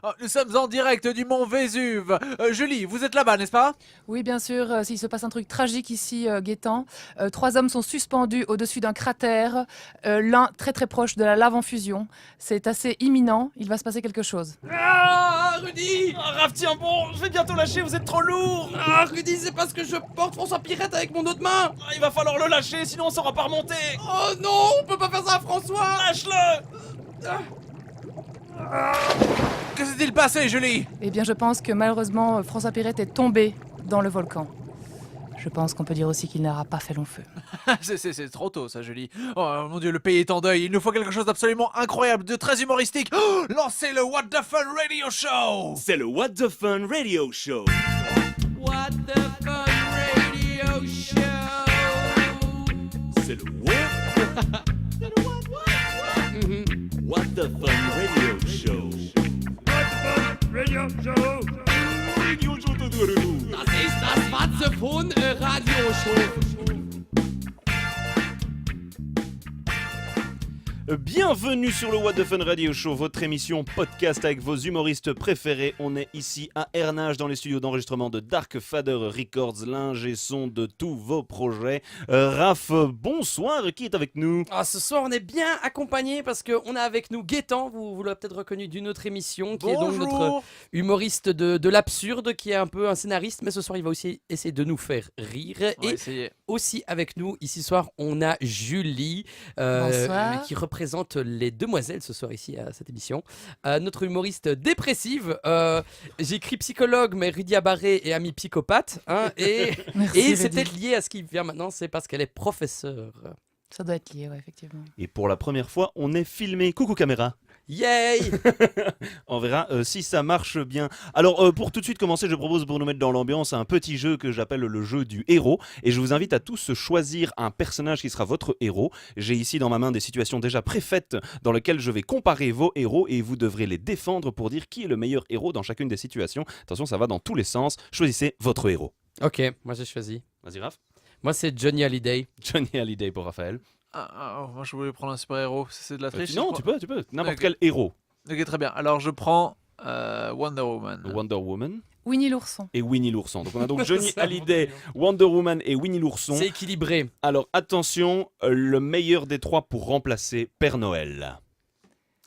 Oh, nous sommes en direct du mont Vésuve. Julie, vous êtes là-bas, n'est-ce pas? Oui, bien sûr, s'il se passe un truc tragique ici, Gaétan. 3 hommes sont suspendus au-dessus d'un cratère, l'un très très proche de la lave en fusion. C'est assez imminent, il va se passer quelque chose. Ah, Rudy! Raph, tiens bon, je vais bientôt lâcher, vous êtes trop lourd! Ah, Rudy, c'est parce que je porte François Pirette avec mon autre main! Ah, il va falloir le lâcher, sinon on saura pas remonter! Oh non, on peut pas faire ça à François! Lâche-le! Que s'est-il passé, Julie? Eh bien, je pense que malheureusement, François Pirette est tombé dans le volcan. Je pense qu'on peut dire aussi qu'il n'aura pas fait long feu. C'est trop tôt, ça, Julie. Oh mon Dieu, le pays est en deuil. Il nous faut quelque chose d'absolument incroyable, de très humoristique. Oh, lancez le What the Fun Radio Show! C'est le What the Fun Radio Show. What the Fun Radio Show! C'est le What the Fun Radio Show. Das ist das What the Fun Radio Show! Bienvenue sur le What the Fun Radio Show, votre émission podcast avec vos humoristes préférés. On est ici à Ernage dans les studios d'enregistrement de Dark Fader Records, l'ingé son de tous vos projets. Raph, bonsoir, qui est avec nous? Ah, ce soir, on est bien accompagné parce qu'on a avec nous Gaétan, vous l'avez peut-être reconnu d'une autre émission, qui est donc notre humoriste de l'absurde, qui est un peu un scénariste, mais ce soir, il va aussi essayer de nous faire rire. Et aussi avec nous, ici ce soir, on a Julie, Bonsoir. qui représente les demoiselles ce soir ici à cette émission. Notre humoriste dépressive, j'ai écrit psychologue, mais Rudy Abaré est ami psychopathe. Hein, et Merci, c'est Rudy. peut-être lié à ce qui vient maintenant, c'est parce qu'elle est professeure. Ça doit être lié, ouais, effectivement. Et pour la première fois, on est filmé. Coucou caméra. Yay! On verra si ça marche bien. Alors pour tout de suite commencer, je propose pour nous mettre dans l'ambiance un petit jeu que j'appelle le jeu du héros. Et je vous invite à tous choisir un personnage qui sera votre héros. J'ai ici dans ma main des situations déjà préfaites dans lesquelles je vais comparer vos héros et vous devrez les défendre pour dire qui est le meilleur héros dans chacune des situations. Attention, ça va dans tous les sens. Choisissez votre héros. Ok, moi j'ai choisi. Vas-y Raph. Moi c'est Johnny Hallyday. Johnny Hallyday pour Raphaël. moi, je voulais prendre un super-héros. C'est de la triche? Non, tu peux. N'importe Ok. quel héros. Ok, très bien. Alors, je prends Wonder Woman. Wonder Woman Winnie l'ourson. et Winnie l'ourson. Donc on a donc Johnny Hallyday, Wonder Woman et Winnie l'ourson. C'est équilibré. Alors attention, le meilleur des trois pour remplacer Père Noël.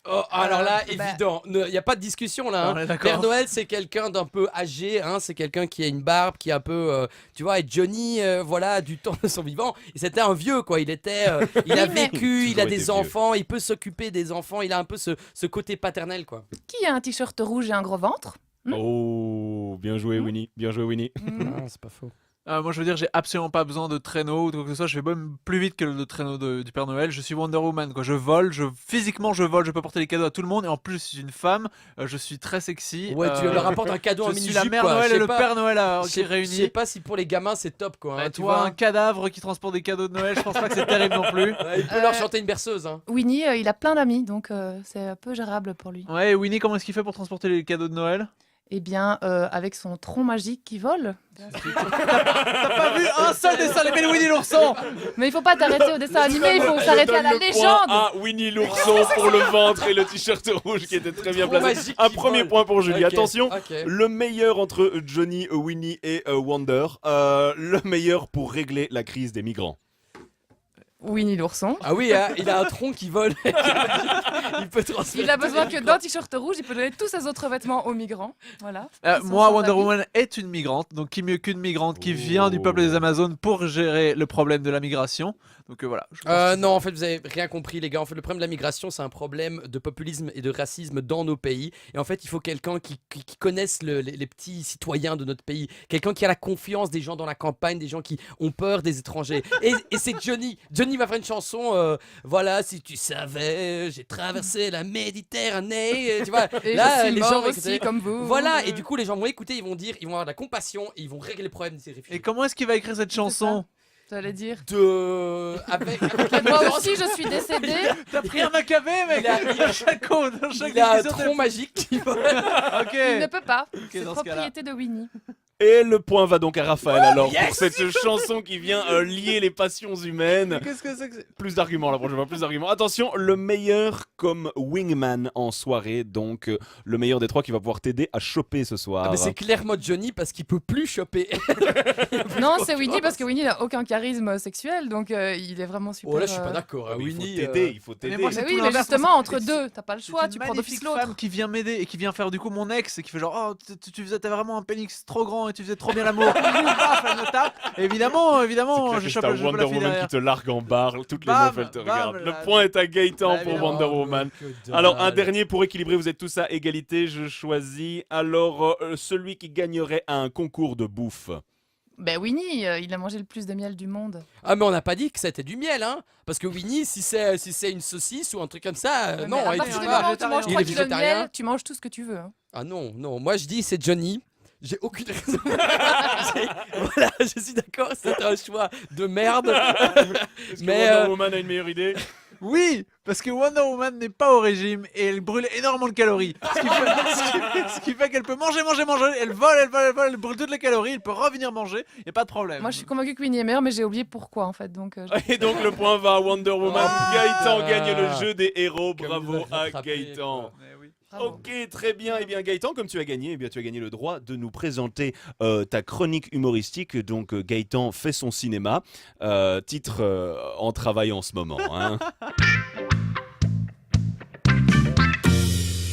Oh, alors là, bah- évident, il n'y a pas de discussion là. On Hein. est d'accord. Père Noël, c'est quelqu'un d'un peu âgé, hein, c'est quelqu'un qui a une barbe, qui est un peu, tu vois, et Johnny, voilà, du temps de son vivant, et c'était un vieux quoi. Il était, il a Oui, mais- vécu, il Toujours a été des vieux. enfants, il peut s'occuper des enfants, il a un peu ce côté paternel quoi. Qui a un t-shirt rouge et un gros ventre? Oh, bien joué Winnie, bien joué Winnie. Non, c'est pas faux. Moi, je veux dire, j'ai absolument pas besoin de traîneau ou de quoi que ce soit. Je vais même plus vite que le traîneau du Père Noël. Je suis Wonder Woman, quoi. Je vole, physiquement, je vole. Je peux porter les cadeaux à tout le monde. Et en plus, je suis une femme. Je suis très sexy. Ouais, tu leur apportes un cadeau en Je suis mini-jupe la Mère quoi. Noël Je et sais le pas- Père Noël Je qui sais- est Je réunis. sais pas si pour les gamins c'est top quoi. Hein, Ouais, tu toi, vois. un cadavre qui transporte des cadeaux de Noël, je pense pas que c'est terrible non plus. Ouais, il peut leur chanter une berceuse. Hein. Winnie, il a plein d'amis, donc c'est un peu gérable pour lui. Ouais, et Winnie, comment est-ce qu'il fait pour transporter les cadeaux de Noël? Eh bien, avec son tronc magique qui vole. T'as pas vu un seul dessin animé de Winnie l'ourson? Mais il faut pas t'arrêter au dessin animé, il faut s'arrêter à la légende. à Winnie l'ourson pour le ventre et le t-shirt rouge qui était très bien Trop placé. magique Un qui premier vole. point pour Julie. Ok, Attention, ok. le meilleur entre Johnny, Winnie et Wonder. Le meilleur pour régler la crise des migrants. Winnie l'ourson. Ah oui, hein, il a un tronc qui vole. Il peut transmettre. Il a besoin que d'un t-shirt rouge, il peut donner tous ses autres vêtements aux migrants. Voilà. Ils sont Moi, sans Wonder habit. Woman est une migrante, donc qui mieux qu'une migrante qui vient du peuple des Amazones pour gérer le problème de la migration. Donc voilà. je pense que- Non, en fait, vous avez rien compris, les gars. En fait, le problème de la migration, c'est un problème de populisme et de racisme dans nos pays. Et en fait, il faut quelqu'un qui connaisse les petits citoyens de notre pays. Quelqu'un qui a la confiance des gens dans la campagne, des gens qui ont peur des étrangers. Et c'est Johnny. Johnny va faire une chanson, voilà, si tu savais, j'ai traversé la Méditerranée. Tu vois, Et là, je suis les mort gens vont aussi écouter. comme vous. Voilà, et du coup, les gens vont écouter, ils vont dire, ils vont avoir de la compassion et ils vont régler le problème de ces réfugiés. Et comment est-ce qu'il va écrire cette chanson? J'allais dire. Avec la Moi différence- aussi, je suis décédée. T'as pris un macabé, mec. Il a- Dans chaque code, dans chaque il a un épisode, tronc magique qui vole. Ok. Il ne peut pas. Ok, C'est dans ce cas-là. propriété de Winnie. Et le point va donc à Raphaël alors yes pour cette chanson qui vient lier les passions humaines. Qu'est-ce que c'est que c'est? Plus d'arguments la prochaine fois, plus d'arguments. Attention, le meilleur comme wingman en soirée, donc le meilleur des trois qui va pouvoir t'aider à choper ce soir. Ah, mais c'est clairement Johnny parce qu'il peut plus choper. Non, c'est Winnie parce que Winnie n'a aucun charisme sexuel, donc il est vraiment super. Oh là, je suis pas d'accord. Ah oui, Winnie, il faut t'aider, il faut t'aider. Mais moi, Mais c'est oui, tout mais l'inverse, justement, moi, entre deux, t'as pas le choix, tu prends d'office magnifique l'autre. femme qui vient m'aider et qui vient faire du coup mon ex et qui fait genre oh t'avais vraiment un pénis trop grand et tu faisais trop bien l'amour. Paf, elle me tape. Évidemment, je chope t'as la Wonder fille Woman derrière. qui te largue en barre, toutes les Bam, meufs elles te bam, regardent. Le là. point est à Gaëtan Bah, pour évidemment. Wonder Woman. Alors un dernier pour équilibrer, vous êtes tous à égalité, je choisis alors celui qui gagnerait à un concours de bouffe. Ben Winnie, il a mangé le plus de miel du monde. Ah, mais on n'a pas dit que c'était du miel, hein. Parce que Winnie, si c'est une saucisse ou un truc comme ça, Mais non, à il partir est du pas. moment où tu manges Il est 3 kilos de végétarien. miel, tu manges tout ce que tu veux. Hein. Ah non, non, moi je dis c'est Johnny. J'ai aucune raison. Voilà, je suis d'accord, c'est un choix de merde. Est-ce que Mais, Wonder Woman a une meilleure idée? Oui, parce que Wonder Woman n'est pas au régime et elle brûle énormément de calories. Ce qui fait qu'elle peut manger, elle vole, elle brûle toutes les calories, elle peut revenir manger, y a pas de problème. Moi, je suis convaincue que Winnie est meilleure, mais j'ai oublié pourquoi en fait. Donc, Et donc le point va à Wonder Woman. Gaëtan gagne le Ah. jeu des héros. Comme Bravo il nous a à rattrapé, Gaëtan. quoi. Mais oui. bravo. Ok, très bien. Eh bien, Gaëtan, comme tu as gagné, eh bien, tu as gagné le droit de nous présenter ta chronique humoristique. Donc, Gaëtan fait son cinéma. Titre en travail en ce moment. Hein.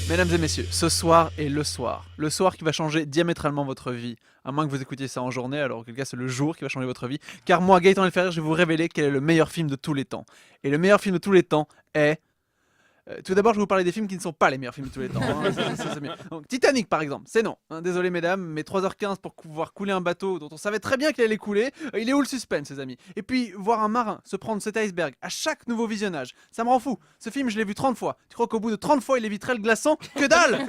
Mesdames et messieurs, ce soir est le soir. Le soir qui va changer diamétralement votre vie. À moins que vous écoutiez ça en journée, alors en quel cas c'est le jour qui va changer votre vie. Car moi, Gaëtan Elferrer, je vais vous révéler quel est le meilleur film de tous les temps. Et le meilleur film de tous les temps est... tout d'abord, je vais vous parler des films qui ne sont pas les meilleurs films de tous les temps. Hein. C'est bien. Donc, Titanic, par exemple, c'est non. Hein, désolé, mesdames, mais 3h15 pour pouvoir couler un bateau dont on savait très bien qu'il allait couler. Il est où le suspense, ses amis? Et puis, voir un marin se prendre cet iceberg à chaque nouveau visionnage, ça me rend fou. Ce film, je l'ai vu 30 fois. Tu crois qu'au bout de 30 fois, il éviterait le glaçon? Que dalle!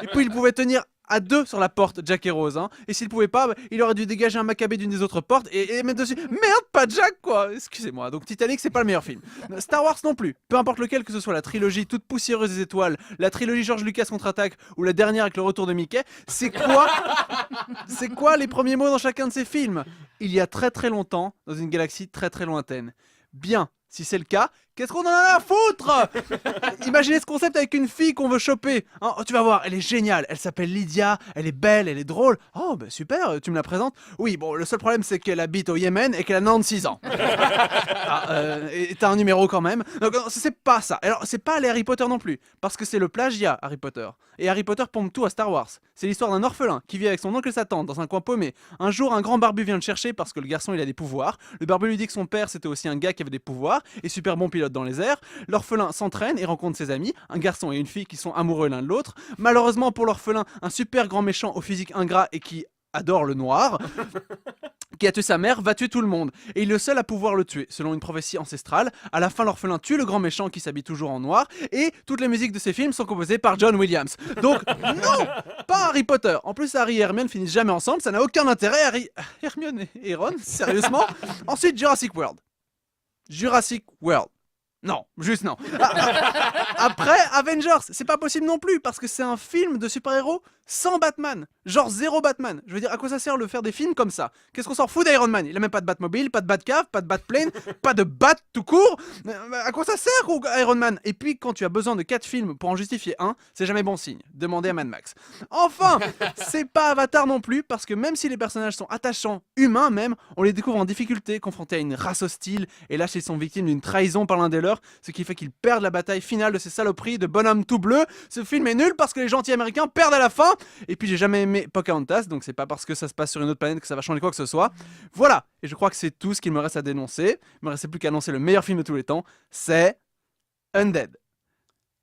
Et puis, il pouvait tenir à deux sur la porte, Jack et Rose. Hein. Et s'il pouvait pas, il aurait dû dégager un macabé d'une des autres portes et mettre dessus. Merde, pas Jack, quoi! Excusez-moi. Donc, Titanic, c'est pas le meilleur film. Star Wars non plus. Peu importe lequel, que ce soit la trilogie toute poussiéreuse des étoiles, la trilogie George Lucas contre-attaque ou la dernière avec le retour de Mickey, c'est quoi les premiers mots dans chacun de ces films? Il y a très très longtemps, dans une galaxie très très lointaine. Bien, si c'est le cas, qu'est-ce qu'on en a à foutre? Imaginez ce concept avec une fille qu'on veut choper. Hein, oh, tu vas voir, elle est géniale. Elle s'appelle Lydia, elle est belle, elle est drôle. Oh, bah super, tu me la présentes? Oui, bon, le seul problème c'est qu'elle habite au Yémen et qu'elle a 96 ans. Et t'as un numéro quand même. Donc, c'est pas ça. Alors, c'est pas les Harry Potter non plus. Parce que c'est le plagiat, Harry Potter. Et Harry Potter pompe tout à Star Wars. C'est l'histoire d'un orphelin qui vit avec son oncle et sa tante dans un coin paumé. Un jour, un grand barbu vient le chercher parce que le garçon il a des pouvoirs. Le barbu lui dit que son père c'était aussi un gars qui avait des pouvoirs et super bon pilote dans les airs. L'orphelin s'entraîne et rencontre ses amis, un garçon et une fille qui sont amoureux l'un de l'autre. Malheureusement pour l'orphelin, un super grand méchant au physique ingrat et qui adore le noir, qui a tué sa mère, va tuer tout le monde. Et il est le seul à pouvoir le tuer, selon une prophétie ancestrale. À la fin, l'orphelin tue le grand méchant qui s'habille toujours en noir, et toutes les musiques de ces films sont composées par John Williams. Donc, non, pas Harry Potter. En plus, Harry et Hermione finissent jamais ensemble, ça n'a aucun intérêt. Hermione et Ron, sérieusement. Ensuite, Jurassic World. Jurassic World. Non, juste non. Après, Avengers, c'est pas possible non plus, parce que c'est un film de super-héros sans Batman. Genre zéro Batman. Je veux dire, à quoi ça sert de faire des films comme ça? Qu'est-ce qu'on s'en fout d'Iron Man? Il a même pas de Batmobile, pas de Batcave, pas de Batplane, pas de Bat tout court. À quoi ça sert, Iron Man? Et puis, quand tu as besoin de 4 films pour en justifier un, c'est jamais bon signe. Demandez à Mad Max. Enfin, c'est pas Avatar non plus, parce que même si les personnages sont attachants, humains même, on les découvre en difficulté, confrontés à une race hostile, et là, ils sont victimes d'une trahison par l'un des leurs, ce qui fait qu'ils perdent la bataille finale de ces saloperies de bonhommes tout bleus. Ce film est nul parce que les gentils américains perdent à la fin. Et puis j'ai jamais aimé Pocahontas, donc c'est pas parce que ça se passe sur une autre planète que ça va changer quoi que ce soit. Voilà, et je crois que c'est tout ce qu'il me reste à dénoncer. Il me restait plus qu'à annoncer le meilleur film de tous les temps, c'est Undead.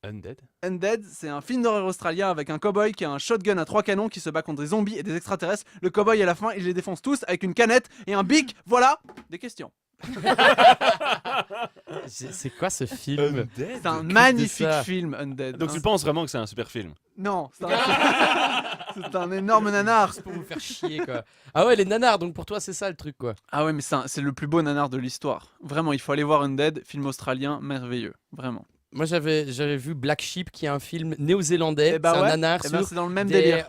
Undead? Undead, c'est un film d'horreur australien avec un cowboy qui a un shotgun à 3 canons qui se bat contre des zombies et des extraterrestres. Le cowboy à la fin, il les défonce tous avec une canette et un bic. Voilà, des questions. C'est quoi ce film? Undead? C'est un de magnifique ça. film, Undead. Donc tu penses vraiment que c'est un super film? Non, c'est un énorme nanar. Pour vous faire chier, quoi. Ah ouais, les nanars, donc pour toi c'est ça le truc, quoi. Ah ouais, mais c'est le plus beau nanar de l'histoire. Vraiment, il faut aller voir Undead, film australien merveilleux. Vraiment. Moi, j'avais vu Black Sheep, qui est un film néo-zélandais. Eh bah c'est un ouais, nanar eh ben, sur c'est dans le même des, délire.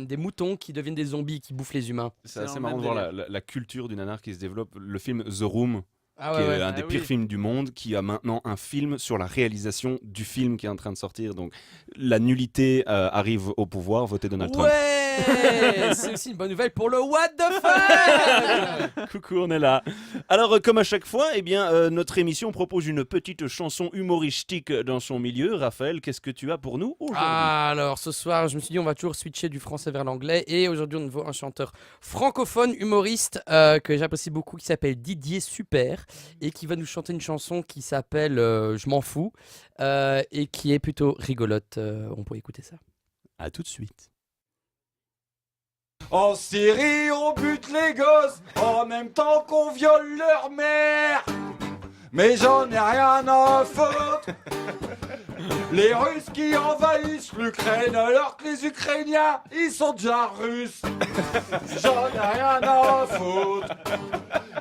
des moutons qui deviennent des zombies qui bouffent les humains. C'est C'est assez dans le marrant de même voir la culture du nanar qui se développe. Le film The Room, Ah qui est ouais. un des Ah pires oui. films du monde, qui a maintenant un film sur la réalisation du film qui est en train de sortir. Donc la nullité arrive au pouvoir, votez Donald Trump. Ouais, c'est aussi une bonne nouvelle pour le What the fuck. Coucou, on est là. Alors, comme à chaque fois, eh bien, notre émission propose une petite chanson humoristique dans son milieu. Raphaël, qu'est-ce que tu as pour nous aujourd'hui? Alors, ce soir, je me suis dit, on va toujours switcher du français vers l'anglais. Et aujourd'hui, on voit un chanteur francophone, humoriste, que j'apprécie beaucoup, qui s'appelle Didier Super. Et qui va nous chanter une chanson qui s'appelle Je m'en fous. Et qui est plutôt rigolote. On peut écouter ça. À tout de suite. En Syrie, on bute les gosses en même temps qu'on viole leur mère. Mais j'en ai rien à foutre. Les Russes qui envahissent l'Ukraine alors que les Ukrainiens, ils sont déjà russes. J'en ai rien à foutre.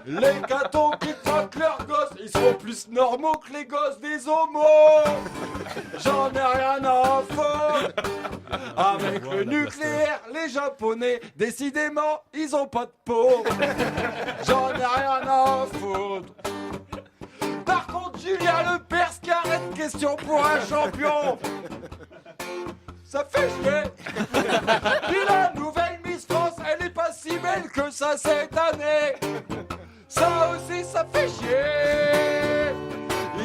Les cathos qui traquent leurs gosses, ils seront plus normaux que les gosses des homos. J'en ai rien à foutre. Avec le nucléaire, les Japonais, décidément, ils ont pas de peau. J'en ai rien à foutre. Par contre, Julien Lepers qui arrête question pour un champion. Ça fait chier. Puis la nouvelle Miss France, elle est pas si belle que ça cette année. Ça aussi, ça fait chier.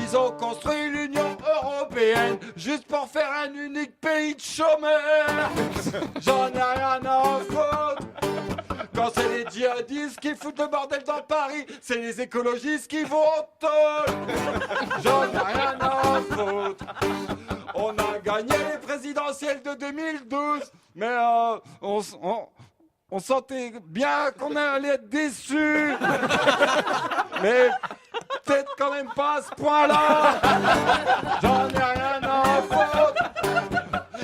Ils ont construit l'Union Européenne juste pour faire un unique pays de chômeurs. J'en ai rien à foutre. Quand c'est les djihadistes qui foutent le bordel dans Paris, c'est les écologistes qui vont au tôle. J'en ai rien à foutre. On a gagné les présidentielles de 2012, mais on sentait bien qu'on allait être déçus. Mais peut-être quand même pas à ce point-là. J'en ai rien à foutre.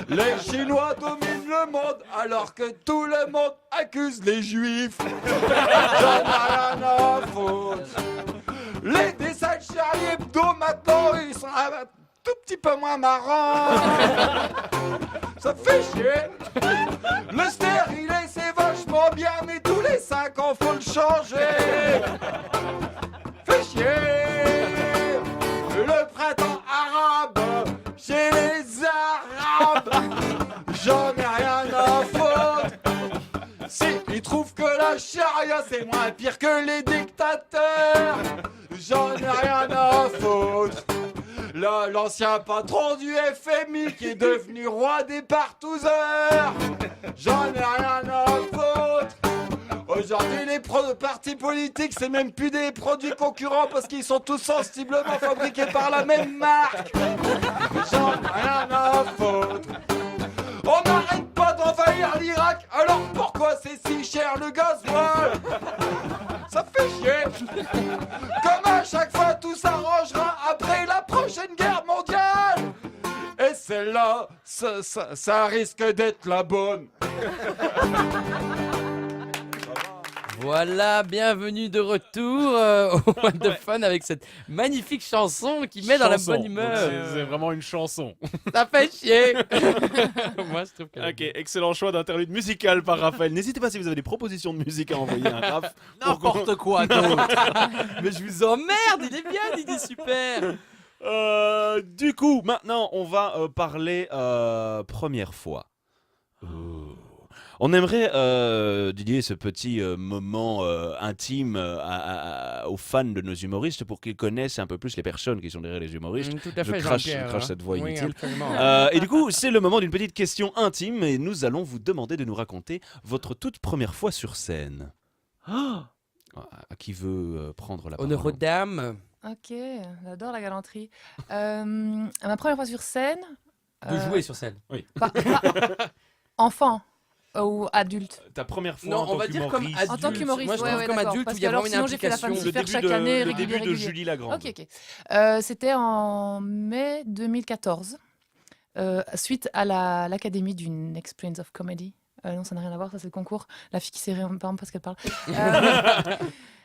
Les Chinois dominent le monde alors que tout le monde accuse les Juifs. J'en ai rien à foutre. Les dessins de Charlie Hebdo maintenant ils sont un tout petit peu moins marrants. Ça fait chier. Le stérilet c'est vachement bien mais tous les 5 ans faut le changer. Fait chier. Le printemps arabe chez les Arabes. J'en ai rien à foutre. Si ils trouvent que la charia c'est moins pire que les dictateurs, j'en ai rien à foutre. L'ancien patron du FMI qui est devenu roi des partouzeurs, j'en ai rien à foutre. Aujourd'hui, les partis politiques, c'est même plus des produits concurrents parce qu'ils sont tous sensiblement fabriqués par la même marque. J'en ai rien à foutre. On n'arrête pas d'envahir l'Irak, alors pourquoi c'est si cher le gasoil? Ça fait chier. Comme à chaque fois, tout s'arrangera après la prochaine guerre mondiale. Et celle-là, ça risque d'être la bonne. Voilà, bienvenue de retour au What the Fun avec cette magnifique chanson qui met dans la bonne humeur. C'est vraiment une chanson. Ça fait chier. Moi, je trouve que... Ok, excellent choix d'interlude musical par Raphaël. N'hésitez pas si vous avez des propositions de musique à envoyer à Raph. N'importe quoi d'autre. Mais je vous emmerde, il est bien, il est super. Du coup, maintenant, on va parler première fois. On aimerait, Didier, ce petit moment intime aux fans de nos humoristes pour qu'ils connaissent un peu plus les personnes qui sont derrière les humoristes. Tout à Je fait, crache Jean-Pierre, cette voix Oui, inutile. absolument. Et du coup, c'est le moment d'une petite question intime et nous allons vous demander de nous raconter votre toute première fois sur scène. À qui veut prendre la parole? Honneur aux dames. Ok, j'adore la galanterie. Ma première fois sur scène. De jouer sur scène. Enfant ou adulte. Ta première fois Non, en on tant va dire comme qu'humoriste. adulte. En tant qu'humoriste, Moi, je ouais, trouve ouais, comme d'accord. adulte où Parce il y a que alors, vraiment une sinon, j'ai fait la implication. famille Le faire début chaque de, année, le régulier, début de régulier. Julie Lagrande. Ok, ok. C'était en mai 2014, suite à l'Académie d'une Experience of Comedy Non, ça n'a rien à voir, ça c'est le concours. La fille qui s'est réveillée parce qu'elle parle. Euh,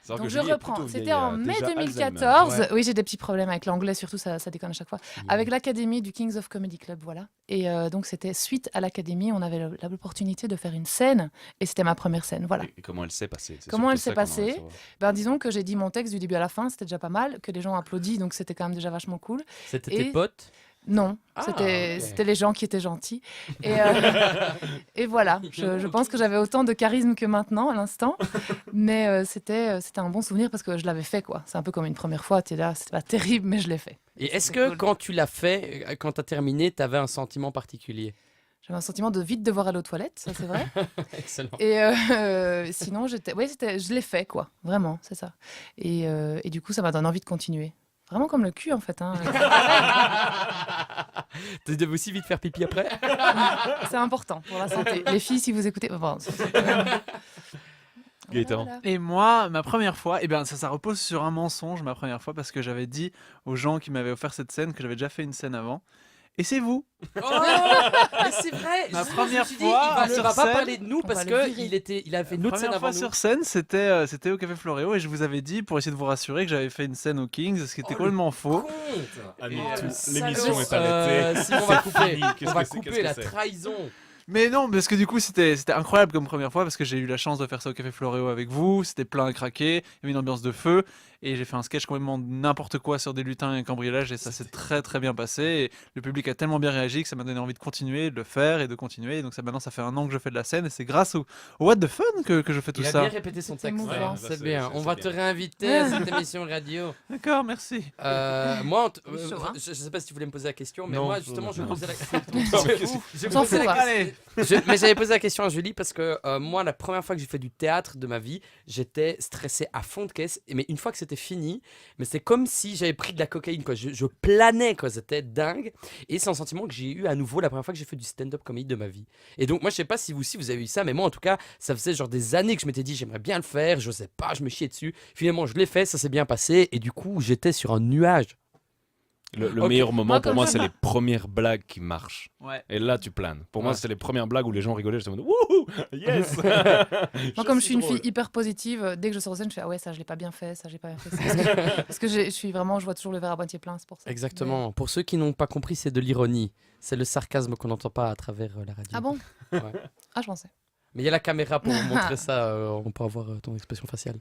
C'est-à-dire Donc que je Julie est reprends. plutôt C'était vieille, en elle a mai déjà 2014. Alzheimer. Oui, j'ai des petits problèmes avec l'anglais, surtout ça déconne à chaque fois. Avec l'académie du Kings of Comedy Club, voilà. Et donc c'était suite à l'académie, on avait l'opportunité de faire une scène, et c'était ma première scène, voilà. Et comment elle s'est passée? C'est Comment elle surtout s'est ça qu'on aimerait passée? savoir. Ben, disons que j'ai dit mon texte du début à la fin, c'était déjà pas mal, que les gens ont applaudi, donc c'était quand même déjà vachement cool. C'était Et- tes potes? Non, Ah, c'était ok. c'était les gens qui étaient gentils. Et, et voilà, je pense que j'avais autant de charisme que maintenant à l'instant. Mais c'était un bon souvenir parce que je l'avais fait, quoi. C'est un peu comme une première fois, tu es là, c'était pas terrible, mais je l'ai fait. Et est-ce C'était que cool. quand tu l'as fait, quand tu as terminé, tu avais un sentiment particulier? J'avais un sentiment de vite devoir aller aux toilettes, ça c'est vrai. Excellent. Et sinon, je l'ai fait, quoi. Vraiment, c'est ça. Et du coup, ça m'a donné envie de continuer. Vraiment comme le cul, en fait. Hein. Tu devais aussi vite faire pipi après? C'est important pour la santé. Les filles, si vous écoutez... Bon, Gaëtan. Voilà. Et moi, ma première fois, eh bien, ça repose sur un mensonge, ma première fois, parce que j'avais dit aux gens qui m'avaient offert cette scène que j'avais déjà fait une scène avant. Et c'est vous. Oh, mais c'est vrai. Ma je me première suis dit, fois il sur va pas scène, parler de nous on parce va le que virer. il a fait une La autre scène première avant fois nous. sur scène, c'était au Café Floréo, et je vous avais dit, pour essayer de vous rassurer, que j'avais fait une scène au Kings, ce qui était Oh, complètement faux. Compte. Allez, Et, tout- salaud. l'émission est arrêtée. Simon, on va couper. fini. Qu'est-ce On va que c'est, couper qu'est-ce que la c'est trahison. Mais non, parce que du coup, c'était incroyable comme première fois, parce que j'ai eu la chance de faire ça au Café Floréo avec vous, c'était plein à craquer, il y avait une ambiance de feu, et j'ai fait un sketch complètement n'importe quoi sur des lutins et un cambriolage, et ça s'est très très bien passé, et le public a tellement bien réagi que ça m'a donné envie de continuer, de le faire, et de continuer, et donc maintenant ça fait 1 an que je fais de la scène, et c'est grâce au What the Fun que je fais tout Il a ça. bien répété son C'est texte. émouvant. Ouais, C'est ça, bien. c'est On va bien. te réinviter à cette émission radio. D'accord, merci. Moi, C'est chaud, hein. je sais pas si tu voulais me poser la question, mais Non, moi justement, je non. posais la On s'en fout, hein. Allez. Mais j'avais posé la question à Julie parce que moi, la première fois que j'ai fait du théâtre de ma vie, j'étais stressé à fond de caisse. Mais une fois que c'était fini, mais c'est comme si j'avais pris de la cocaïne, quoi. Je planais, quoi. C'était dingue. Et c'est un sentiment que j'ai eu à nouveau la première fois que j'ai fait du stand-up comedy de ma vie. Et donc, moi, je sais pas si vous aussi vous avez eu ça, mais moi, en tout cas, ça faisait genre des années que je m'étais dit, j'aimerais bien le faire. Je sais pas, je me chiais dessus. Finalement, je l'ai fait, ça s'est bien passé. Et du coup, j'étais sur un nuage. Le Ok. meilleur moment Moi, pour comme moi, ça, c'est moi- les premières blagues qui marchent. Ouais. Et là, tu planes. Pour moi, Ouais. c'était les premières blagues où les gens rigolaient. J'étais en mode wouhou, yes. Moi, comme je suis une fille hyper positive, dès que je sors de scène, je fais ah ouais, ça je l'ai pas bien fait, ça j'ai pas bien fait. Parce que je vois toujours le verre à moitié plein, c'est pour ça. Exactement. Pour ceux qui n'ont pas compris, c'est de l'ironie. C'est le sarcasme qu'on n'entend pas à travers la radio. Ah bon Ouais. Ah, je pensais. Mais il y a la caméra pour vous montrer ça. On peut avoir ton expression faciale.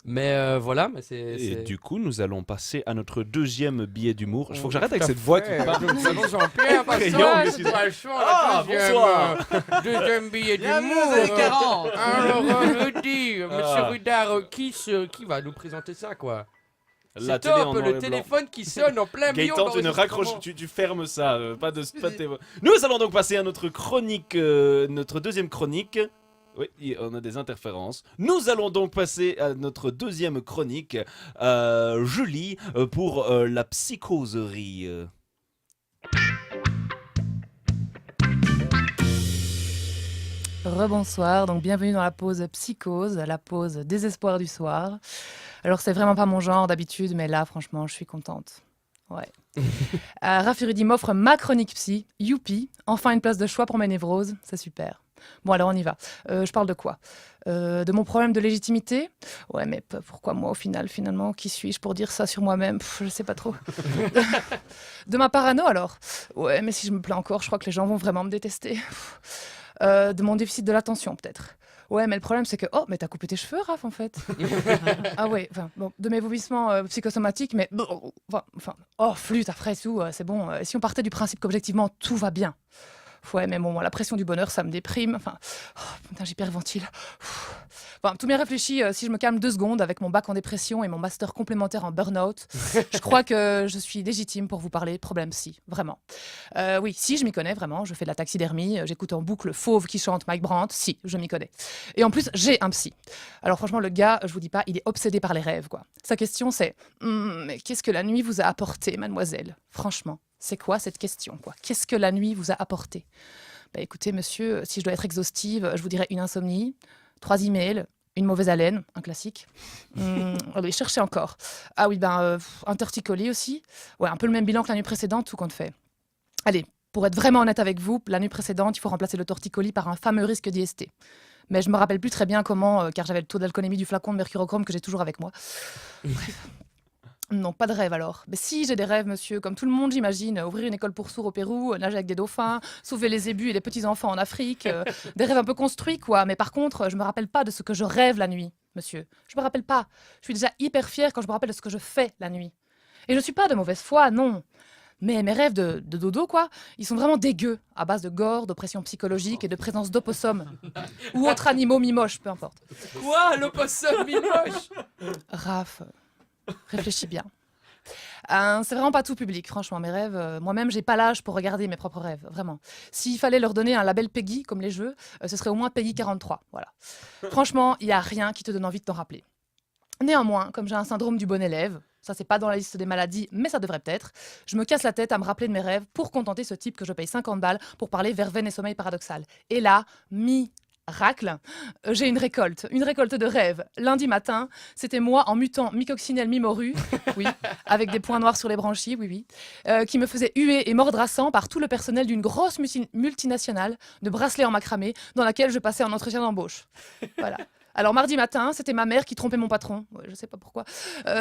Mais voilà, mais c'est. Et du coup, nous allons passer à notre deuxième billet d'humour. Il faut que Oh, j'arrête avec tout à cette voix qui fait. parle. Bonjour Jean-Pierre, Effrayant, Pascal, monsieur. Ah, bonsoir. Deuxième billet Bienvenue d'humour. aux années 40. Alors, je dis, monsieur Ah. Rudard, qui va nous présenter ça, quoi? La C'est télé top, en le noir et blanc. téléphone qui sonne en plein milieu. Gaëtan, tu ne raccroches, tu fermes ça, pas de tes voix. Nous allons donc passer à notre chronique, notre deuxième chronique. Oui, on a des interférences. Nous allons donc passer à notre deuxième chronique, Julie, pour la psychoserie. Rebonsoir, donc bienvenue dans la pause psychose, la pause désespoir du soir. Alors c'est vraiment pas mon genre d'habitude, mais là franchement je suis contente. Ouais. Raph Rudy m'offre ma chronique psy, youpi, enfin une place de choix pour mes névroses, c'est super. Bon alors on y va. Je parle de quoi De mon problème de légitimité. Ouais mais pourquoi moi au final finalement? Qui suis-je pour dire ça sur moi-même? Je sais pas trop. De ma parano alors. Ouais mais si je me plains encore, je crois que les gens vont vraiment me détester. De mon déficit de l'attention peut-être. Ouais, mais le problème c'est que oh, mais t'as coupé tes cheveux, Raph, en fait. Ah ouais, enfin bon, de mes vomissements psychosomatiques, mais enfin, oh flûte après tout, c'est bon. Si on partait du principe qu'objectivement tout va bien. Ouais, mais bon, moi, la pression du bonheur, ça me déprime. Enfin, oh, putain, j'hyperventile. Enfin, tout bien réfléchi, si je me calme 2 secondes avec mon bac en dépression et mon master complémentaire en burn-out, je crois que je suis légitime pour vous parler de problème psy, vraiment. Oui, si, je m'y connais vraiment. Je fais de la taxidermie, j'écoute en boucle Fauve qui chante Mike Brandt. Si, je m'y connais. Et en plus, j'ai un psy. Alors franchement, le gars, je vous dis pas, il est obsédé par les rêves, quoi. Sa question, c'est mais qu'est-ce que la nuit vous a apporté, mademoiselle? Franchement. C'est quoi cette question, quoi? Qu'est-ce que la nuit vous a apporté? Bah écoutez, monsieur, si je dois être exhaustive, je vous dirais une insomnie, 3 emails, une mauvaise haleine, un classique. Oui, cherchez encore. Ah oui, un torticolis aussi. Ouais, un peu le même bilan que la nuit précédente, tout compte fait. Allez, Pour être vraiment honnête avec vous, la nuit précédente, il faut remplacer le torticolis par un fameux risque d'IST. Mais je me rappelle plus très bien comment, car j'avais le taux d'alcoolémie du flacon de mercurochrome que j'ai toujours avec moi. Non, pas de rêve alors. Mais si, j'ai des rêves, monsieur, comme tout le monde, j'imagine. Ouvrir une école pour sourds au Pérou, nager avec des dauphins, sauver les zébus et les petits-enfants en Afrique. Des rêves un peu construits, quoi. Mais par contre, je me rappelle pas de ce que je rêve la nuit, monsieur. Je me rappelle pas. Je suis déjà hyper fière quand je me rappelle de ce que je fais la nuit. Et je suis pas de mauvaise foi, non. Mais mes rêves de dodo, quoi, ils sont vraiment dégueux, à base de gore, d'oppression psychologique et de présence d'opossums. Ou autres animaux mi-moches, peu importe. Quoi, l'opossum mi-moche? Raph, réfléchis bien. C'est vraiment pas tout public, franchement, mes rêves. Moi-même, j'ai pas l'âge pour regarder mes propres rêves, vraiment. S'il fallait leur donner un label Peggy, comme les jeux, ce serait au moins Peggy 43, voilà. Franchement, il y a rien qui te donne envie de t'en rappeler. Néanmoins, comme j'ai un syndrome du bon élève, ça c'est pas dans la liste des maladies, mais ça devrait peut-être, je me casse la tête à me rappeler de mes rêves pour contenter ce type que je paye 50 balles pour parler verveine et sommeil paradoxal. Et là, miracle, j'ai une récolte de rêves. Lundi matin, c'était moi en mutant mi-coccinelle, mi-morue, oui, avec des points noirs sur les branchies, oui, qui me faisait huer et mordre à sang par tout le personnel d'une grosse multinationale de bracelets en macramé dans laquelle je passais un entretien d'embauche. Voilà. Alors mardi matin, c'était ma mère qui trompait mon patron, ouais, je sais pas pourquoi,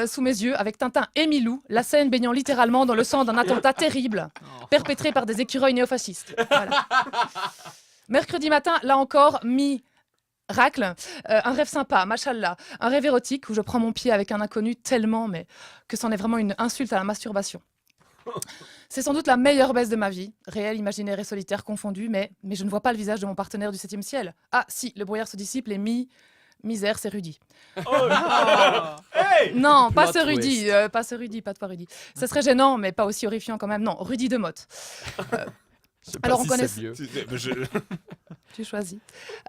sous mes yeux, avec Tintin et Milou, la scène baignant littéralement dans le sang d'un attentat terrible, perpétré par des écureuils néofascistes. Voilà. Mercredi matin, là encore, miracle, un rêve sympa, machallah, un rêve érotique où je prends mon pied avec un inconnu tellement, mais que c'en est vraiment une insulte à la masturbation. C'est sans doute la meilleure baisse de ma vie, réel, imaginaire et solitaire confondus, mais je ne vois pas le visage de mon partenaire du 7e ciel. Ah si, le brouillard se dissipe, les misère, c'est Rudy. Oh, hey Non, pas Plot ce Rudy, pas ce Rudy, pas de toi Rudy. Ça serait gênant, mais pas aussi horrifiant quand même. Non, Rudy de Motte. Alors on connaît. Tu choisis.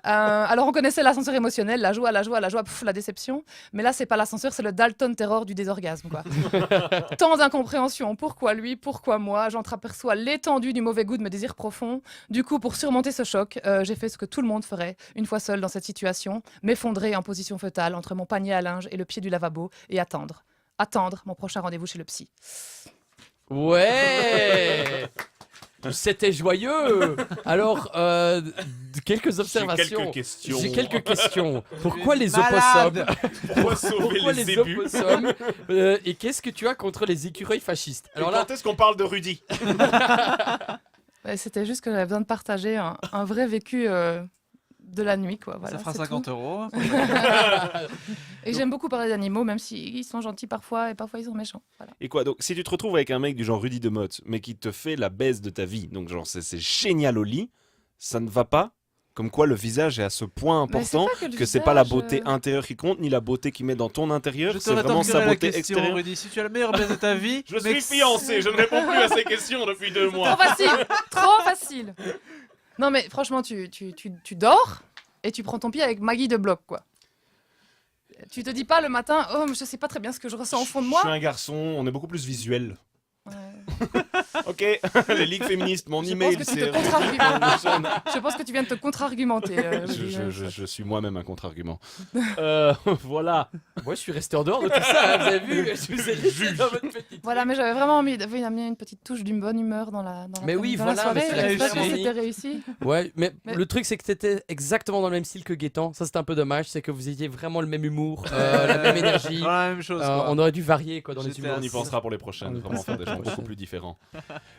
Alors on connaissait l'ascenseur émotionnel, la joie, la déception. Mais là, c'est pas l'ascenseur, c'est le Dalton Terror du désorgasme, quoi. Tant d'incompréhension. Pourquoi lui, pourquoi moi? J'entreaperçois l'étendue du mauvais goût de mes désirs profonds. Du coup, pour surmonter ce choc, j'ai fait ce que tout le monde ferait une fois seul dans cette situation, m'effondrer en position fœtale entre mon panier à linge et le pied du lavabo et attendre. Attendre mon prochain rendez-vous chez le psy. Ouais. C'était joyeux. Alors, quelques observations. J'ai quelques questions. Pourquoi les opossums? Pourquoi sauver Pourquoi les les ébus? opossums? Et qu'est-ce que tu as contre les écureuils fascistes? Alors là, quand est-ce qu'on parle de Rudy? Ouais, c'était juste que j'avais besoin de partager un vrai vécu de la nuit, quoi. Voilà, ça fera c'est 50 tout. €. Et j'aime beaucoup parler d'animaux, même s'ils sont gentils parfois et parfois ils sont méchants. Voilà. Et quoi, donc si tu te retrouves avec un mec du genre Rudy de Motte, mais qui te fait la baisse de ta vie, donc genre c'est génial au lit, ça ne va pas? Comme quoi le visage est à ce point important que c'est pas la beauté intérieure qui compte, ni la beauté qu'il met dans ton intérieur, Je te c'est vraiment sa rétorquerai la beauté question, extérieure. Rudy. Si tu as la meilleure baisse de ta vie, Je suis fiancé, je ne réponds plus à ces questions depuis 2 mois. Trop facile. Non mais franchement, tu dors et tu prends ton pied avec Maggie de bloc, quoi. Tu te dis pas le matin, oh, je sais pas très bien ce que je ressens au fond de moi. Je suis un garçon, on est beaucoup plus visuel. Ouais. Ok, les ligues féministes, mon Je email pense que tu c'est... te contre-argumentes. Je pense que tu viens de te contre-argumenter. Je suis moi-même un contre-argument. Voilà. Moi, je suis resté en dehors de tout ça. Hein, vous avez vu? Je vous ai laissé dans votre petite. Voilà, mais j'avais vraiment envie d'amener une petite touche d'une bonne humeur dans la Mais oui, dans voilà, la soirée. mais c'est J'espère que réussi. c'était réussi. Ouais, mais Mais- le truc, c'est que c'était exactement dans le même style que Gaëtan. Ça, c'était un peu dommage. C'est que vous ayez vraiment le même humour, la même énergie. Voilà, la même chose. quoi. On aurait dû varier quoi, dans les J'étais humours. On y pensera pour les prochaines, On y vraiment pensera faire des pour gens les beaucoup prochaines. plus différents.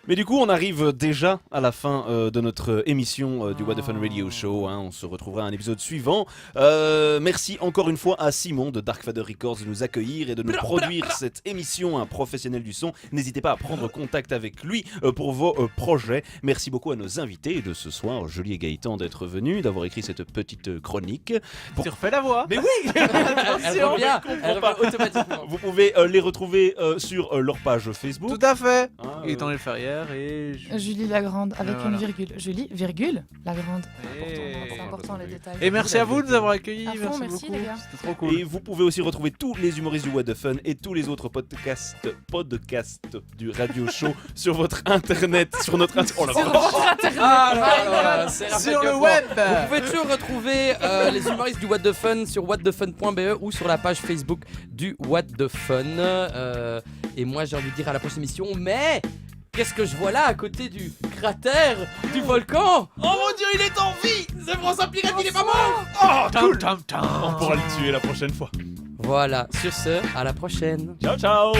Mais du coup, on arrive déjà à la fin de notre émission du What the Fun Radio Show. Hein. On se retrouvera à un épisode suivant. Merci encore une fois à Simon de Dark Father Records de nous accueillir et de nous produire cette émission, un professionnel du son. N'hésitez pas à prendre contact avec lui pour vos projets. Merci beaucoup à nos invités de ce soir, Julie et Gaëtan, d'être venus, d'avoir écrit cette petite chronique. Tu refais la voix. Mais oui, Elle revient, elle pas. revient automatiquement. Vous pouvez les retrouver sur leur page Facebook. Tout à fait. Hein, Gaëtan Ferrière et Julie Lagrande avec Voilà. une virgule. Julie, virgule, Lagrande. Et- C'est important les détails. Et merci à vous de nous avoir accueillis. À fond, merci, beaucoup. les gars. C'était trop cool. Et vous pouvez aussi retrouver tous les humoristes du What the Fun et tous les autres podcasts du radio show sur votre internet, sur notre oh la vache. Ah là là, c'est Sur le Raphaël web. Vous pouvez toujours retrouver les humoristes du What the Fun sur whatthefun.be ou sur la page Facebook du What the Fun. Et moi j'ai envie de dire à la prochaine émission, mais Qu'est-ce que je vois là à côté du cratère du volcan? Oh mon dieu, il est en vie! C'est François Pirette, il est pas mort! Oh, Tam, cool! tam, tam. On pourra le tuer la prochaine fois. Voilà, sur ce, à la prochaine. Ciao, ciao!